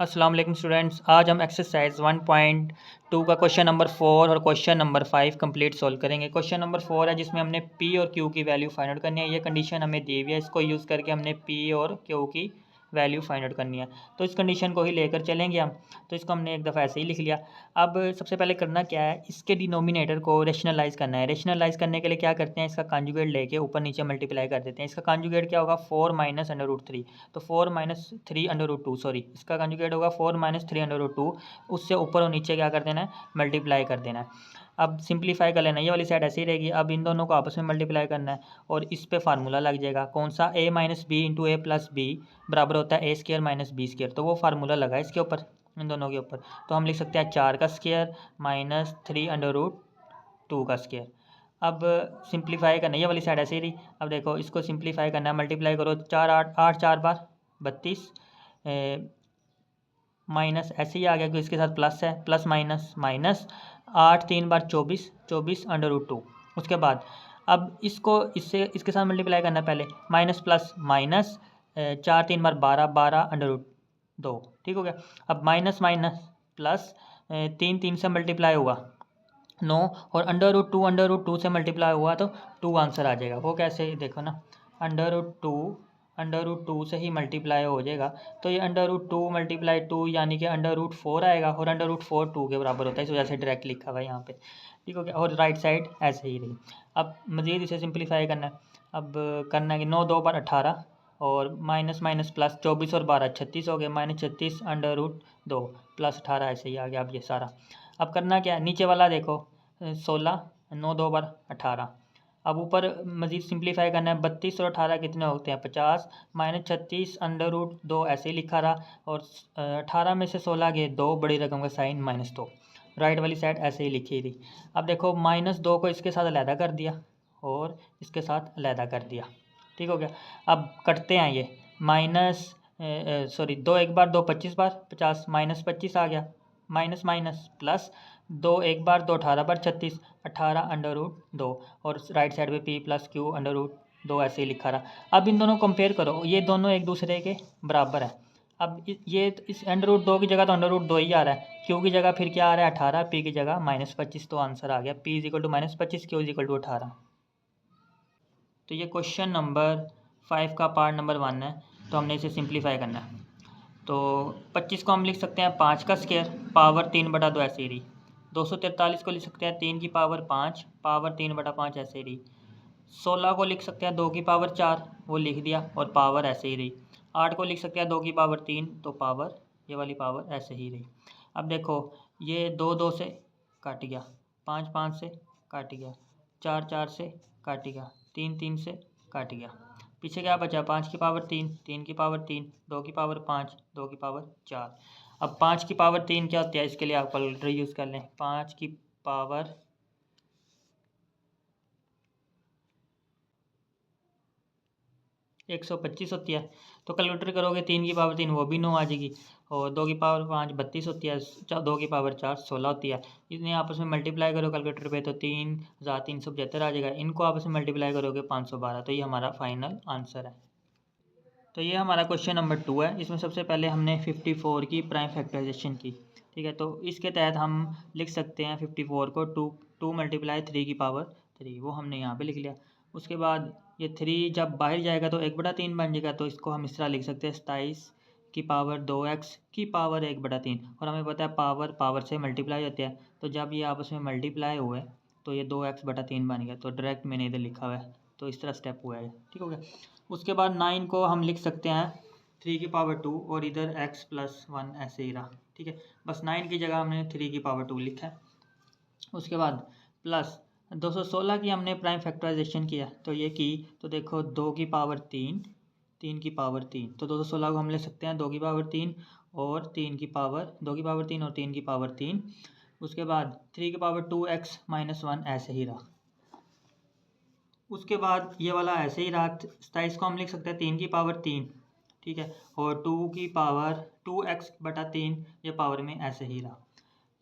अस्सलाम वालेकुम स्टूडेंट्स, आज हम एक्सरसाइज 1.2 का क्वेश्चन नंबर 4 और क्वेश्चन नंबर 5 कंप्लीट सॉल्व करेंगे। क्वेश्चन नंबर 4 है जिसमें हमने पी और क्यू की वैल्यू फाइंड आउट करनी है। ये कंडीशन हमें दी हुई है, इसको यूज़ करके हमने पी और क्यू की वैल्यू फाइंड आउट करनी है। तो इस कंडीशन को ही लेकर चलेंगे हम। तो इसको हमने एक दफ़ा ऐसे ही लिख लिया। अब सबसे पहले करना क्या है, इसके डिनोमिनेटर को रेशनलाइज़ करना है। रेशनलाइज़ करने के लिए क्या करते हैं, इसका कॉन्जुगेट लेके ऊपर नीचे मल्टीप्लाई कर देते हैं। इसका कॉन्जुगेट क्या होगा, 4 माइनस अंडर रूट 3। तो 4 माइनस 3 अंडर रूट 2, सॉरी, इसका कॉन्जुगेट होगा 4 माइनस 3 अंडर रूट 2। उससे ऊपर और नीचे क्या कर देना है, मल्टीप्लाई कर देना है। अब सिंप्लीफाई कर लेना है, ये वाली साइड ऐसे ही रहेगी। अब इन दोनों को आपस में मल्टीप्लाई करना है और इस पे फार्मूला लग जाएगा। कौन सा, a minus B into A plus B बराबर होता है A square minus B square. तो वो फार्मूला लगा है इसके ऊपर, इन दोनों के ऊपर। तो हम लिख सकते हैं 4 का स्केयर माइनस 3 अंडर रूट 2 का स्केयर। अब सिंप्लीफाई करना है, ये वाली साइड ऐसे ही रही। अब देखो इसको सिंप्लीफाई करना है, मल्टीप्लाई करो, 4 8 8 4 बार 32, माइनस ऐसे ही आ गया क्योंकि इसके साथ प्लस है, प्लस माइनस माइनस 8 3 बार 24 24 अंडर रूट 2। उसके बाद अब इसको इससे इसके साथ मल्टीप्लाई करना है, पहले माइनस प्लस माइनस 4 3 बार 12 12 अंडर रूट 2। ठीक हो गया। अब माइनस माइनस प्लस 3 3 से मल्टीप्लाई हुआ 9 और अंडर रूट 2 से मल्टीप्लाई हुआ तो 2 आंसर आ जाएगा। वो कैसे, देखो ना, अंडर रूट टू से ही मल्टीप्लाई हो जाएगा। तो ये अंडर रूट 2 मल्टीप्लाई 2 यानी कि अंडर रूट 4 आएगा और अंडर रूट 4 2 के बराबर होता है, इस वजह से डायरेक्ट लिखा हुआ है यहाँ पे। ठीक हो गया। और राइट साइड ऐसे ही रही। अब मज़ीद इसे सिंप्लीफाई करना है। अब करना है कि 9 2 बार 18 और माइनस माइनस प्लस 24 और 12 36 हो गए, माइनस 36 अंडर रूट 2 प्लस 18 ऐसे ही आ गया। अब ये सारा अब करना क्या है, नीचे वाला देखो 16 9 2 बार 18। अब ऊपर मज़ीद सिंप्लीफाई करना है, 32 और 18 कितने होते हैं 50, माइनस 36 अंडर रूट 2 ऐसे ही लिखा रहा। और 18 में से 16 गए 2, बड़ी रकम का साइन -2, राइट वाली साइड ऐसे ही लिखी थी। अब देखो -2 को इसके साथ अलहदा कर दिया और इसके साथ अलहदा कर दिया। ठीक हो गया। अब कटते हैं ये माइनस, सॉरी, 2 एक बार 2 25 बार 50, माइनस 25 आ गया, माइनस माइनस प्लस 2 एक बार 2 18 बार 36 18 अंडर रूट 2 और राइट साइड पे p plus Q under root 2 ऐसे ही लिखा रहा। अब इन दोनों कंपेयर करो, ये दोनों एक दूसरे के बराबर है। अब ये इस अंडर रूट 2 की जगह तो अंडर रूट 2 ही आ रहा है, क्यू की जगह फिर क्या आ रहा है 18, p की जगह -25। तो आंसर आ गया p is equal to -25, q is equal to 18। तो ये क्वेश्चन नंबर 5 का पार्ट नंबर 1 है। तो हमने इसे सिंप्लीफाई करना है। तो 25 को हम लिख सकते हैं 5 का स्केयर पावर 3/2 ऐसे ही रही। 243 को लिख सकते हैं 3 की पावर 5 पावर 3/5 ऐसे ही रही। 16 को लिख सकते हैं 2 की पावर 4, वो लिख दिया और पावर ऐसे ही रही। 8 को लिख सकते हैं 2 की पावर 3, तो पावर, ये वाली पावर ऐसे ही रही। अब देखो ये 2 2 से कट गया, 5 5 से कट गया, 4 4 से कट गया, 3 3 से कट गया। पीछे क्या बचा, 5 की पावर 3 3 की पावर 3 2 की पावर 5 2 की पावर 4। अब 5 की पावर 3 क्या होती है, इसके लिए आप कैलकुलेटर यूज़ कर लें। 5 की पावर 125 होती है। तो कैलकुलेटर करोगे 3 की पावर 3 वो भी 9 आ जाएगी और 2 की पावर 5 32 होती है, 2 की पावर 4 16 होती है। इन्हें आपस में मल्टीप्लाई करो कैलकुलेटर पे तो 3,375 आ जाएगा। इनको आपस में मल्टीप्लाई करोगे 512। तो ये हमारा फाइनल आंसर है। तो ये हमारा क्वेश्चन नंबर 2 है। इसमें सबसे पहले हमने 54 की प्राइम फैक्टराइजेशन की। ठीक है, तो इसके तहत हम लिख सकते हैं 54 को 2 मल्टीप्लाई 3 की पावर 3, वो हमने यहाँ पे लिख लिया। उसके बाद ये 3 जब बाहर जाएगा तो 1/3 बन जाएगा। तो इसको हम इस तरह लिख सकते हैं 27 की पावर 2x की पावर 1/3। और हमें पता है पावर पावर से मल्टीप्लाई होती है, तो जब ये आपस में मल्टीप्लाई हुए तो ये 2x/3 बन गया। तो डायरेक्ट मैंने इधर लिखा हुआ है, तो इस तरह स्टेप हुआ है। ठीक हो गया। उसके बाद 9 को हम लिख सकते हैं 3 की पावर 2 और इधर x प्लस 1 ऐसे ही रहा। ठीक है, बस 9 की जगह हमने 3 की पावर 2 लिखा है। उसके बाद प्लस 216 की हमने प्राइम फैक्टराइजेशन किया, तो ये की, तो देखो 2 की पावर 3 3 की पावर 3, तो 216 को हम ले सकते हैं 2 की पावर 3 और 3 की पावर 2 की पावर 3 और 3 की पावर 3। उसके बाद 3 की पावर 2x माइनस 1 ऐसे ही रहा। उसके बाद ये वाला ऐसे ही रहा। 27 को हम लिख सकते हैं 3 की पावर 3, ठीक है, और 2 की पावर 2x/3, ये पावर में ऐसे ही रहा।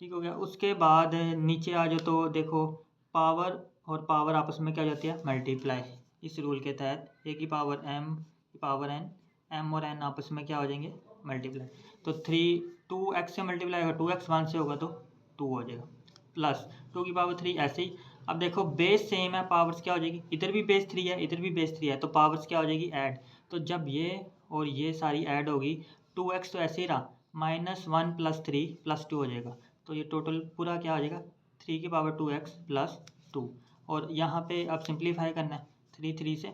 ठीक हो गया। उसके बाद नीचे आ जाओ तो देखो पावर और पावर आपस में क्या हो जाती है, मल्टीप्लाई। इस रूल के तहत a की पावर m की पावर n, m और n आपस में क्या हो जाएंगे, मल्टीप्लाई। तो 2x से मल्टीप्लाई होगा 2x 1 से होगा तो 2 हो जाएगा, प्लस 2 की पावर 3 ऐसे ही। अब देखो बेस सेम है, पावर्स क्या हो जाएगी, इधर भी बेस 3 है इधर भी बेस 3 है, तो पावर्स क्या हो जाएगी ऐड। तो जब ये और ये सारी ऐड होगी 2x तो ऐसे ही रहा, -1 + 3 + 2 हो जाएगा। तो ये टोटल पूरा क्या हो जाएगा 3 की पावर 2x + 2। और यहाँ पे अब सिंप्लीफाई करना है, 3 से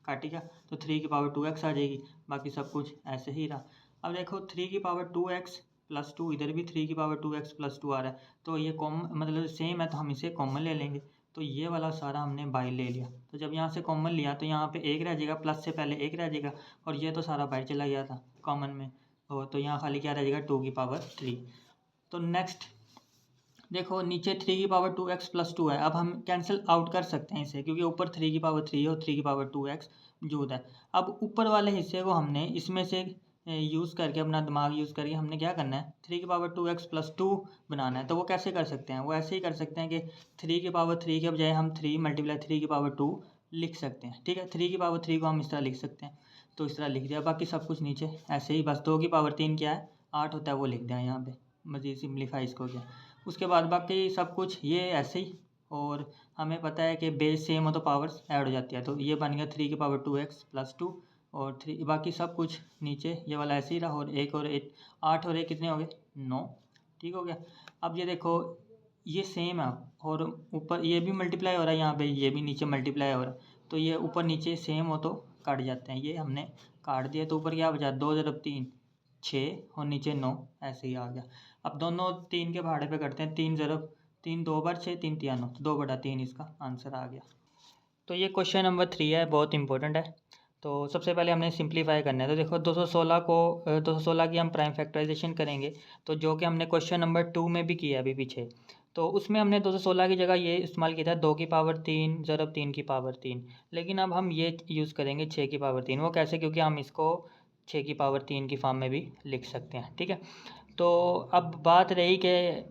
काटेगा तो 3 की पावर 2x आ जाएगी, बाकी सब कुछ ऐसे ही रहा। अब देखो 3 की पावर 2x + 2, इधर भी 3 की पावर 2x + 2 आ रहा है, तो ये कॉमन मतलब सेम है तो हम इसे कॉमन ले लेंगे। तो ये वाला सारा हमने बाई ले लिया, तो जब यहाँ से कॉमन लिया तो यहाँ पे एक रह जाएगा, प्लस से पहले एक रह जाएगा, और ये तो सारा बाई चला गया था कॉमन में, तो यहाँ खाली क्या रह जाएगा 2 की पावर 3। तो नेक्स्ट देखो नीचे 3 की पावर 2x + 2 है, अब हम कैंसिल आउट कर सकते हैं इसे, क्योंकि ऊपर 3 की पावर 3 है और 3 की पावर 2x मौजूद है। अब ऊपर वाले हिस्से को हमने इसमें से यूज़ करके, अपना दिमाग यूज़ करके हमने क्या करना है 3 की पावर 2x + 2 बनाना है। तो वो कैसे कर सकते हैं, वो ऐसे ही कर सकते हैं कि 3 की पावर 3 के बजाय हम 3 × 3 की पावर 2 लिख सकते हैं। ठीक है, 3 की पावर 3 को हम इस तरह लिख सकते हैं, तो इस तरह लिख दिया, बाकी सब कुछ नीचे ऐसे ही, बस 2 की पावर 3 क्या है 8 होता है, वो लिख दिया यहाँ पे, मज़ीद सिम्प्लीफाई इसको किया। उसके बाद बाकी सब कुछ ये ऐसे ही, और हमें पता है कि बेस सेम हो तो पावर्स ऐड हो जाती है, तो ये बन गया 3 की पावर 2x + 2 और 3, बाकी सब कुछ नीचे ये वाला ऐसे ही रहा, और 1 और 8 और 1 कितने हो गए 9। ठीक हो गया। अब ये देखो ये सेम है, और ऊपर ये भी मल्टीप्लाई हो रहा है, यहाँ पे ये भी नीचे मल्टीप्लाई हो रहा है, तो ये ऊपर नीचे सेम हो तो काट जाते हैं, ये हमने काट दिया, तो ऊपर क्या बचा 2 × 3 6 और नीचे 9 ऐसे ही आ गया। अब दोनों 3 के भाड़े पे करते हैं, 3 × 3 2 बार 6 3 3 9, 2/3 इसका आंसर आ गया। तो ये क्वेश्चन नंबर 3 है, बहुत इंपॉर्टेंट है। तो सबसे पहले हमने सिंप्लीफाई करना है, तो देखो 216 की हम प्राइम फैक्टराइजेशन करेंगे, तो जो कि हमने क्वेश्चन नंबर 2 में भी किया अभी पीछे, तो उसमें हमने 216 की जगह ये इस्तेमाल किया था 2 की पावर 3 × 3 की पावर 3। लेकिन अब हम ये यूज़ करेंगे 6 की पावर 3। वो कैसे, क्योंकि हम इसको 6 की पावर 3 की फॉर्म में भी लिख सकते हैं। ठीक है, तो अब बात रही कि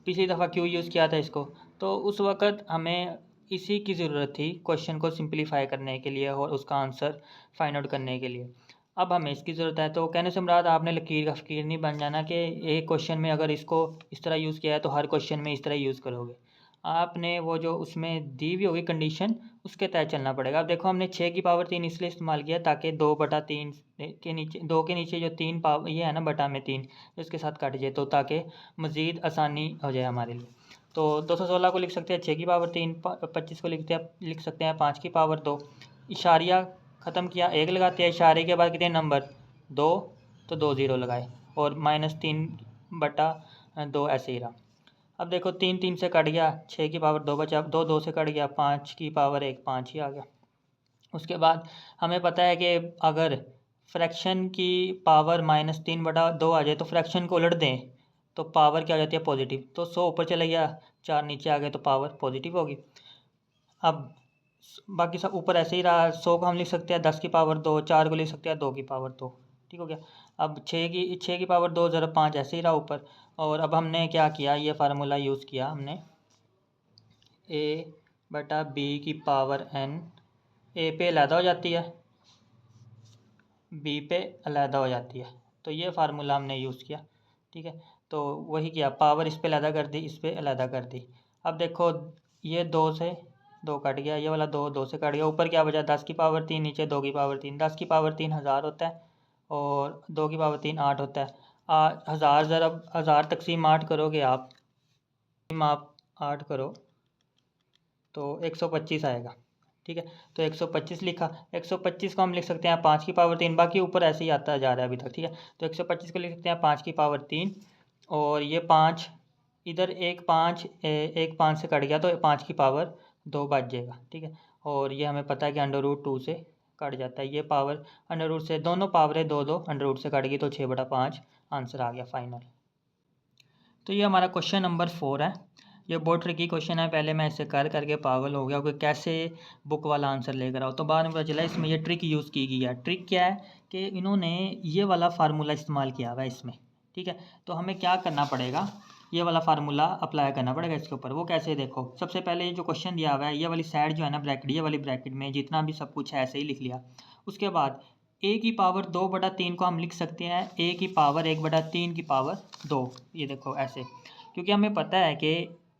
पिछली दफ़ा क्यों यूज़ किया था इसको, तो उस वक़्त हमें इसी की ज़रूरत थी क्वेश्चन को सिंप्लीफाई करने के लिए और उसका आंसर फाइंड आउट करने के लिए। अब हमें इसकी ज़रूरत है, तो कहने से मुराद आपने लकीर का फ़कीर नहीं बन जाना कि एक क्वेश्चन में अगर इसको इस तरह यूज़ किया है तो हर क्वेश्चन में इस तरह यूज़ करोगे। आपने वो जो उसमें दी हुई होगी कंडीशन उसके तहत चलना पड़ेगा। अब देखो हमने 6 की पावर 3 इसलिए इस्तेमाल किया ताकि 2/3 के नीचे, 2 के नीचे जो 3 पावर ये है ना बटा में 3, इसके साथ काट जाए, तो ताकि मज़ीद आसानी हो जाए हमारे लिए। तो 216 को लिख सकते हैं 6 की पावर 3, 25 को लिख सकते हैं 5 की पावर 2। इशारिया ख़त्म किया, 1 लगाते हैं, इशारे के बाद कितने नंबर 2, तो 2 0 लगाए, और -3/2 ऐसे ही रहा। अब देखो 3 3 से कट गया, 6 की पावर 2 बचा, 2 2 से कट गया, 5 की पावर 1 5 ही आ गया। उसके बाद हमें पता है कि अगर फ्रैक्शन की पावर -3/2 आ जाए तो फ्रैक्शन को उलट दें तो पावर क्या आ जाती है पॉजिटिव, तो 100 ऊपर चले गया 4 नीचे आ गए तो पावर पॉजिटिव होगी। अब बाकी सब ऊपर ऐसे ही रहा, 100 को हम लिख सकते हैं 10 की पावर 2, 4 को लिख सकते हैं 2 की पावर 2। ठीक हो गया। अब 6 की पावर 2 ज़रा 5 ऐसे ही रहा ऊपर, और अब हमने क्या किया, ये फार्मूला यूज़ किया हमने a/b की पावर n, ए पे अलहदा हो जाती है, बी पे अलहदा हो जाती है, तो ये फार्मूला हमने यूज़ किया। ठीक है, तो वही किया, पावर इस पे अलहदा कर दी, इस पे अलहदा कर दी। अब देखो ये 2 से 2 कट गया, ये वाला 2 2 से कट गया, ऊपर क्या बचा 10 की पावर 3, नीचे 2 की पावर 3। 10 की पावर 3 1000 होता है, और 2 की पावर 3 8 होता है। 1000 ज़रा 1000 तकसीम 8 करोगे आप 8 करो तो 125 आएगा। ठीक है, तो 125 लिखा, 125 को हम लिख सकते हैं 5 की पावर 3, बाकी ऊपर ऐसे ही आता जा रहा है अभी तक। ठीक है, तो 125 को लिख सकते हैं 5 की पावर 3, और ये 5 इधर एक 5 से कट गया तो 5 की पावर 2 बच जाएगा। ठीक है, और ये हमें पता है कि √2 से कट जाता है, ये पावर √, से दोनों पावरें 2 2 √, से कट गई, तो 6/5 आंसर आ गया फाइनल। तो ये हमारा क्वेश्चन नंबर 4 है। ये बहुत ट्रिकी क्वेश्चन है, पहले मैं इसे कर करके पागल हो गया कि कैसे बुक वाला आंसर लेकर आओ, तो बाद में पता चला इसमें ये ट्रिक यूज़ की गई है। ट्रिक क्या है कि इन्होंने ये वाला फार्मूला इस्तेमाल किया हुआ है इसमें। ठीक है, तो हमें क्या करना पड़ेगा, ये वाला फार्मूला अप्लाई करना पड़ेगा इसके ऊपर। वो कैसे, देखो सबसे पहले ये जो क्वेश्चन दिया हुआ है, ये वाली साइड जो है ना ब्रैकेट, ये वाली ब्रैकेट में जितना भी सब कुछ है ऐसे ही लिख लिया। उसके बाद ए की पावर 2/3 को हम लिख सकते हैं ए की पावर 1/3 की पावर 2। ये देखो ऐसे, क्योंकि हमें पता है कि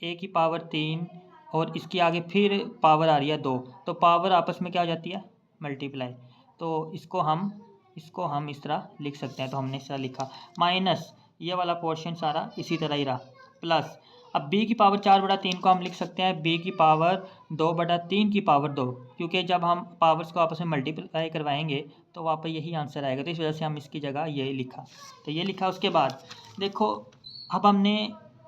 ए की पावर 3 और इसकी आगे फिर पावर आ रही है 2, तो पावर आपस में क्या हो जाती है, मल्टीप्लाई। तो इसको हम इस तरह लिख सकते हैं। तो हमने इस तरह लिखा, माइनस ये वाला पोर्शन सारा इसी तरह ही रहा, प्लस अब b की पावर 4/3 को हम लिख सकते हैं b की पावर 2/3 की पावर 2, क्योंकि जब हम पावर्स को आपस में मल्टीप्लाई करवाएंगे तो वहाँ पर यही आंसर आएगा। तो इस वजह से हम इसकी जगह ये लिखा। तो ये लिखा। उसके बाद देखो, अब हमने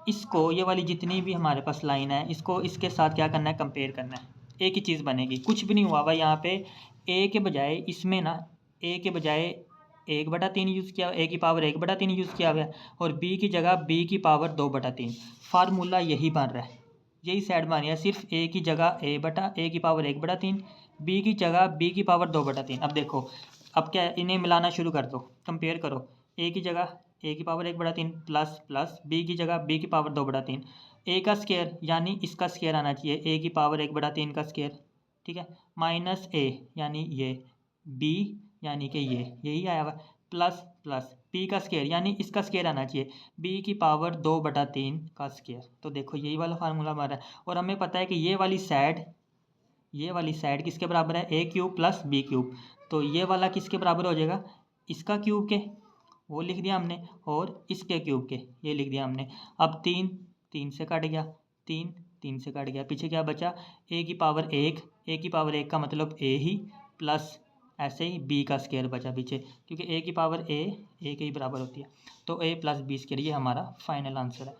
इसको, ये वाली जितनी भी हमारे पास लाइन है, इसको इसके साथ क्या करना है, कंपेयर करना है। एक ही चीज़ बनेगी, कुछ भी नहीं हुआ भाई यहाँ पे। ए के बजाय इसमें ना, ए के बजाय 1/3 यूज़ किया, ए की पावर 1/3 यूज़ किया हुआ है, और बी की जगह बी की पावर 2/3। फार्मूला यही बन रहा है, यही साइड बन रही है। सिर्फ ए की जगह ए की पावर 1/3, बी की जगह बी की पावर 2/3। अब देखो, अब क्या है, इन्हें मिलाना शुरू कर दो, कंपेयर करो। ए की जगह ए की पावर 1/3 प्लस प्लस बी की जगह बी की पावर 2/3। ए का स्केयर यानी इसका स्केयर आना चाहिए, ए की पावर 1/3 का स्केयर, ठीक है, माइनस ए यानी ये, बी यानी कि ये, यही आया हुआ, प्लस प्लस पी का स्केयर यानी इसका स्केयर आना चाहिए, बी की पावर 2/3 का स्केयर। तो देखो यही वाला फार्मूला हमारा है। और हमें पता है कि ये वाली साइड किसके बराबर है, ए क्यूब प्लस बी क्यूब। तो ये वाला किसके बराबर हो जाएगा, इसका क्यूब के, वो लिख दिया हमने, और इसके क्यूब के, ये लिख दिया हमने। अब 3 से कट गया, 3 से कट गया, पीछे क्या बचा, ए की पावर 1, ए की पावर 1 का मतलब ए ही, प्लस ऐसे ही बी का स्केयर बचा पीछे, क्योंकि ए की पावर ए के ही बराबर होती है। तो ए प्लस बी स्केयर, ये हमारा फाइनल आंसर है।